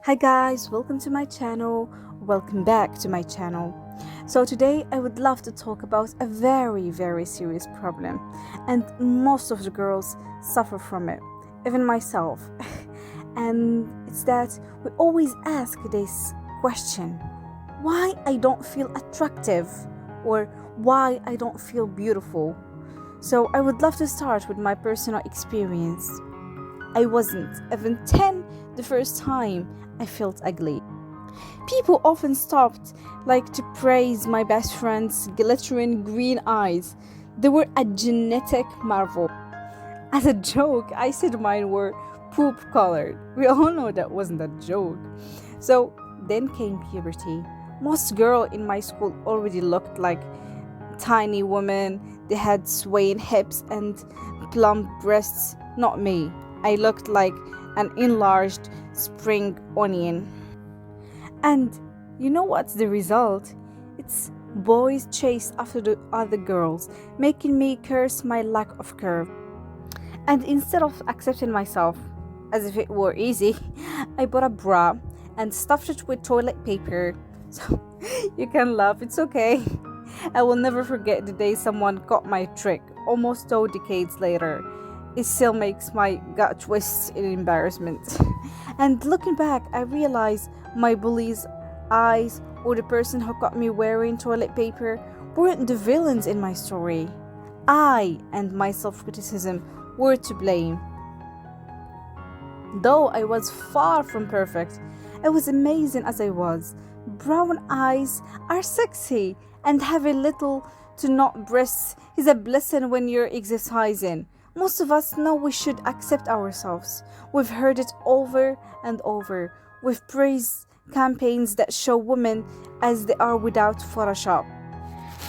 Hi guys, welcome to my channel. Welcome back to my channel. So today I would love to talk about a very serious problem, and most of the girls suffer from it, even myself. And it's that we always ask this question: why I don't feel attractive, or why I don't feel beautiful. So I would love to start with my personal experience. I wasn't even 10 the first time I felt ugly. People often stopped to praise my best friend's glittering green eyes. They were a genetic marvel. As a joke, I said mine were poop colored. We all know that wasn't a joke. So then came puberty. Most girls in my school already looked like tiny women. They had swaying hips and plump breasts. Not me. I looked like an enlarged spring onion. And you know what's the result? It's boys chased after the other girls, making me curse my lack of curve. And instead of accepting myself as if it were easy, I bought a bra and stuffed it with toilet paper. So you can laugh, it's okay. I will never forget the day someone got my trick, almost 2 decades later. It still makes my gut twist in embarrassment. And looking back, I realized my bully's eyes or the person who got me wearing toilet paper weren't the villains in my story. I and my self-criticism were to blame. Though I was far from perfect, I was amazing as I was. Brown eyes are sexy, and having little to not breasts is a blessing when you're exercising. Most of us know we should accept ourselves. We've heard it over and over. We've praised campaigns that show women as they are without Photoshop.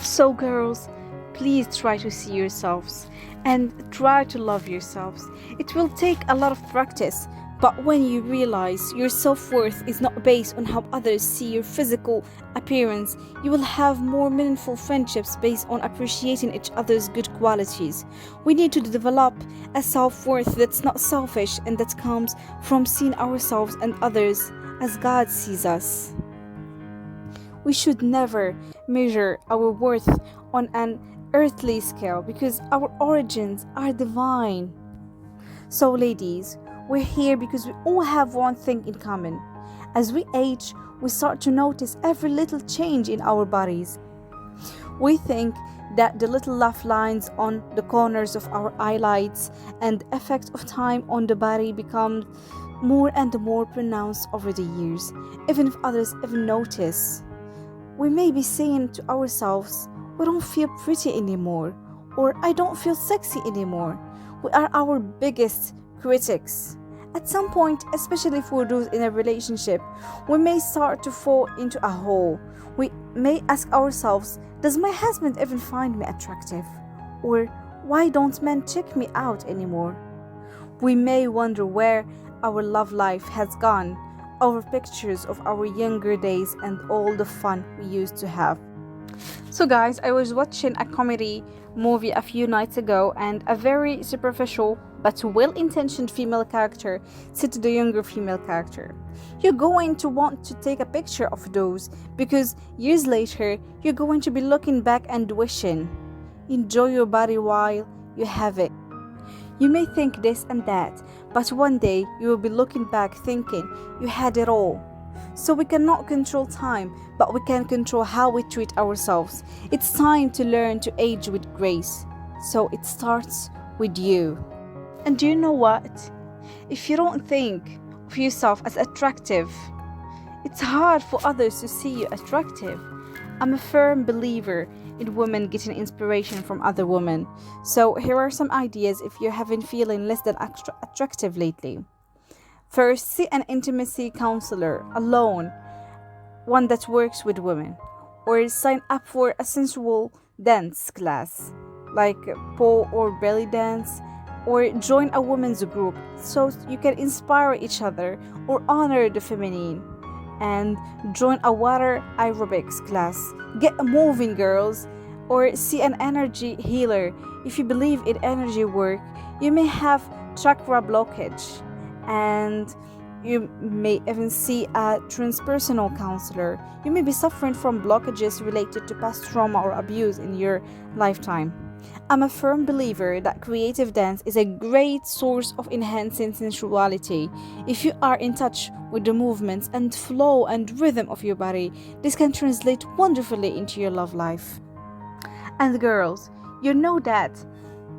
So girls, please try to see yourselves and try to love yourselves. It will take a lot of practice, but when you realize your self-worth is not based on how others see your physical appearance, you will have more meaningful friendships based on appreciating each other's good qualities. We need to develop a self-worth that's not selfish and that comes from seeing ourselves and others as God sees us. We should never measure our worth on an earthly scale because our origins are divine. So ladies, we're here because we all have one thing in common. As we age, we start to notice every little change in our bodies. We think that the little laugh lines on the corners of our eyelids and the effect of time on the body become more and more pronounced over the years, even if others even notice. We may be saying to ourselves, we don't feel pretty anymore, or I don't feel sexy anymore. We are our biggest critics. At some point, especially for those in a relationship, we may start to fall into a hole. We may ask ourselves, does my husband even find me attractive? Or why don't men check me out anymore? We may wonder where our love life has gone, our pictures of our younger days and all the fun we used to have. So guys, I was watching a comedy movie a few nights ago, and a very superficial but well-intentioned female character said to the younger female character, you're going to want to take a picture of those because years later you're going to be looking back and wishing. Enjoy your body while you have it. You may think this and that, but one day you will be looking back thinking you had it all. So we cannot control time, but we can control how we treat ourselves. It's time to learn to age with grace. So it starts with you. And do you know what? If you don't think of yourself as attractive, it's hard for others to see you attractive. I'm a firm believer in women getting inspiration from other women. So here are some ideas if you haven't feeling less than attractive lately. First, see an intimacy counselor alone, one that works with women, or sign up for a sensual dance class like pole or belly dance, or join a women's group so you can inspire each other or honor the feminine, and join a water aerobics class. Get moving, girls. Or see an energy healer. If you believe in energy work, you may have chakra blockage, and You may even see a transpersonal counselor. You may be suffering from blockages related to past trauma or abuse in your lifetime. I'm a firm believer that creative dance is a great source of enhancing sensuality. If you are in touch with the movements and flow and rhythm of your body, this can translate wonderfully into your love life. And girls, you know that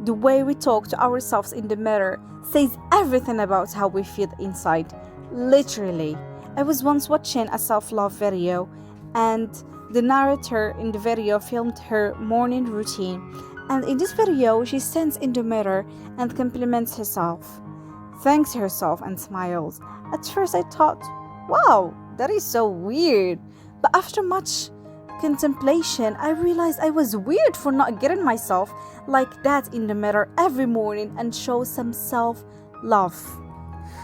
the way we talk to ourselves in the mirror says everything about how we feel inside. Literally. I was once watching a self-love video, and the narrator in the video filmed her morning routine. And in this video, she stands in the mirror and compliments herself, thanks herself, and smiles. At first, I thought, wow, that is so weird. But after much contemplation, I realized I was weird for not getting myself like that in the mirror every morning and show some self-love.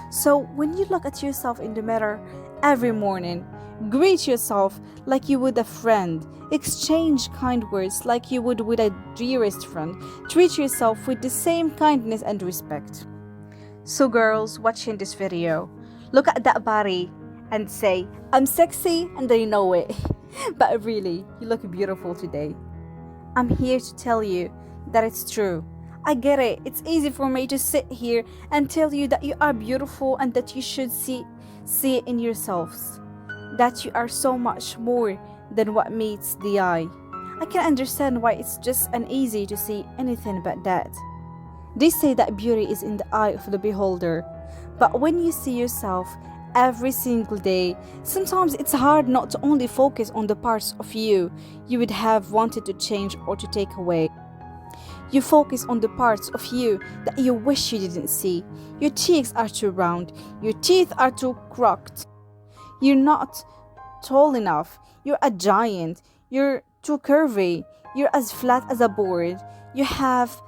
So when you look at yourself in the mirror every morning, greet yourself like you would a friend. Exchange kind words like you would with a dearest friend. Treat yourself with the same kindness and respect. So girls watching this video, look at that body and say, I'm sexy and I know it. But really, you look beautiful today. I'm here to tell you that it's true. I get it. It's easy for me to sit here and tell you that you are beautiful and that you should see it in yourselves. That you are so much more than what meets the eye. I can understand why it's just uneasy to see anything but that. They say that beauty is in the eye of the beholder. But when you see yourself every single day, sometimes it's hard not to only focus on the parts of you would have wanted to change or to take away. You focus on the parts of you that you wish you didn't see. Your cheeks are too round. Your teeth are too crooked. You're not tall enough. You're a giant. You're too curvy. You're as flat as a board. You have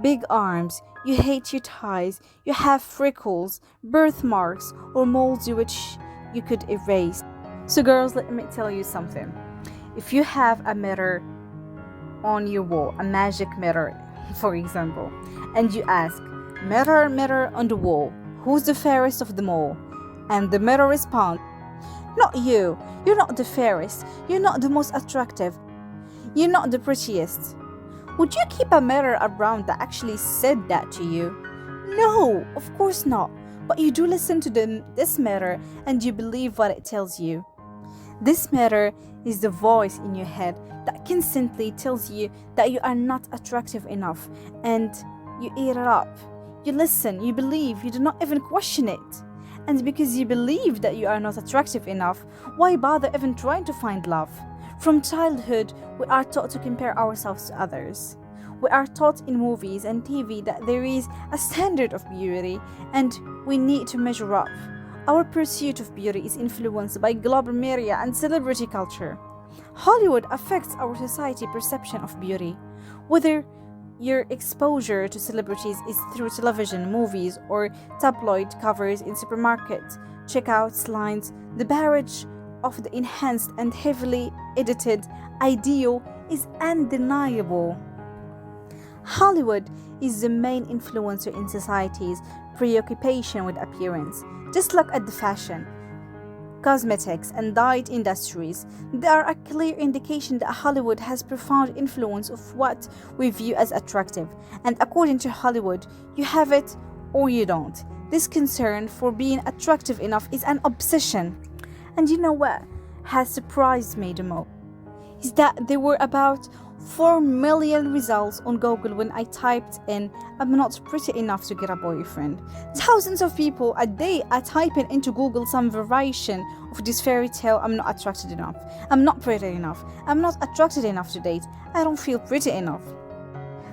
big arms. You hate your thighs. You have freckles, birthmarks, or moles which you could erase. So girls, let me tell you something. If you have a mirror on your wall, a magic mirror, for example, and you ask, mirror, mirror on the wall, who's the fairest of them all? And the mirror responds, not you. You're not the fairest. You're not the most attractive. You're not the prettiest. Would you keep a mirror around that actually said that to you? No, of course not. But you do listen to this mirror and you believe what it tells you. This mirror is the voice in your head that constantly tells you that you are not attractive enough, and you eat it up. You listen, you believe, you do not even question it. And because you believe that you are not attractive enough, why bother even trying to find love? From childhood, we are taught to compare ourselves to others. We are taught in movies and TV that there is a standard of beauty and we need to measure up. Our pursuit of beauty is influenced by global media and celebrity culture. Hollywood affects our society perception of beauty. Whether your exposure to celebrities is through television, movies, or tabloid covers in supermarkets, checkouts lines, the barrage of the enhanced and heavily edited ideal is undeniable. Hollywood is the main influencer in society's preoccupation with appearance. Just look at the fashion, cosmetics, and diet industries. They are a clear indication that Hollywood has profound influence of what we view as attractive. And according to Hollywood, you have it or you don't. This concern for being attractive enough is an obsession. And you know what has surprised me the most? Is that there were about 4 million results on Google when I typed in, I'm not pretty enough to get a boyfriend. Thousands of people a day are typing into Google some variation of this fairy tale, I'm not attracted enough, I'm not pretty enough, I'm not attracted enough to date, I don't feel pretty enough.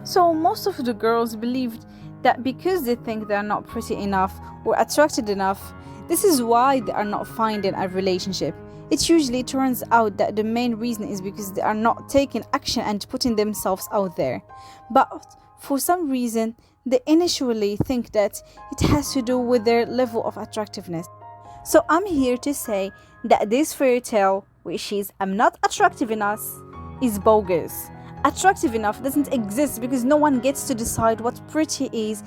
So most of the girls believed that because they think they are not pretty enough or attracted enough, this is why they are not finding a relationship. It usually turns out that the main reason is because they are not taking action and putting themselves out there. But for some reason, they initially think that it has to do with their level of attractiveness. So I'm here to say that this fairy tale, which is I'm not attractive enough, is bogus. Attractive enough doesn't exist because no one gets to decide what pretty is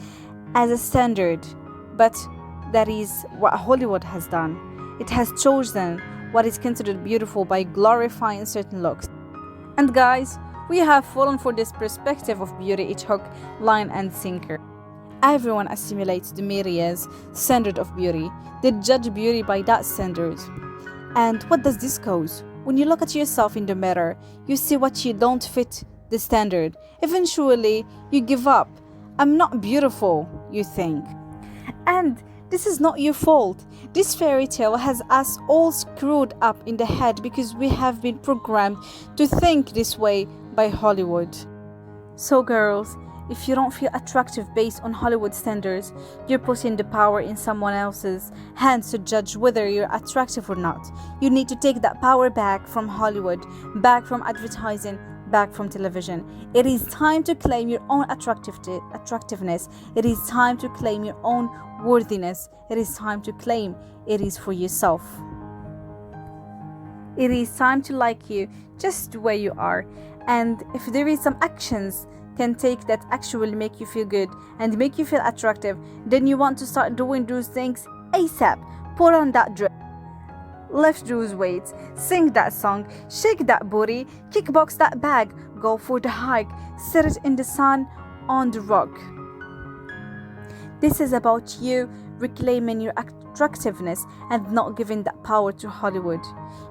as a standard. But that is what Hollywood has done. It has chosen what is considered beautiful by glorifying certain looks. And guys, we have fallen for this perspective of beauty. It hook, line and sinker. Everyone assimilates the media's standard of beauty. They judge beauty by that standard. And what does this cause? When you look at yourself in the mirror, you see what you don't fit the standard. Eventually, you give up. I'm not beautiful, you think. And this is not your fault. This fairy tale has us all screwed up in the head because we have been programmed to think this way by Hollywood. So girls, if you don't feel attractive based on Hollywood standards, you're putting the power in someone else's hands to judge whether you're attractive or not. You need to take that power back from Hollywood, back from advertising, back from television. It is time to claim your own attractiveness. It is time to claim your own worthiness. It is time to claim it is for yourself. It is time to like you just the way you are. And if there is some actions can take that actually make you feel good and make you feel attractive, then you want to start doing those things ASAP. Put on that dress, lift those weights, sing that song, shake that booty, kickbox that bag, go for the hike, sit it in the sun on the rock. This is about you reclaiming your attractiveness and not giving that power to Hollywood.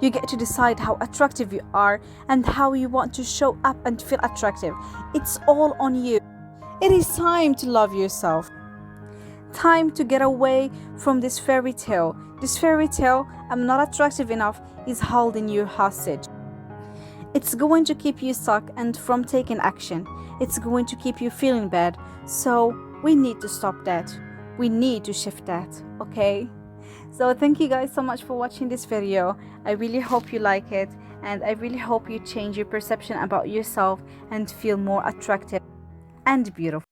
You get to decide how attractive you are and how you want to show up and feel attractive. It's all on you. It is time to love yourself. Time to get away from this fairy tale. This fairy tale, I'm not attractive enough, is holding you hostage. It's going to keep you stuck and from taking action. It's going to keep you feeling bad. So we need to stop that. We need to shift that, okay? So thank you guys so much for watching this video. I really hope you like it, and I really hope you change your perception about yourself and feel more attractive and beautiful.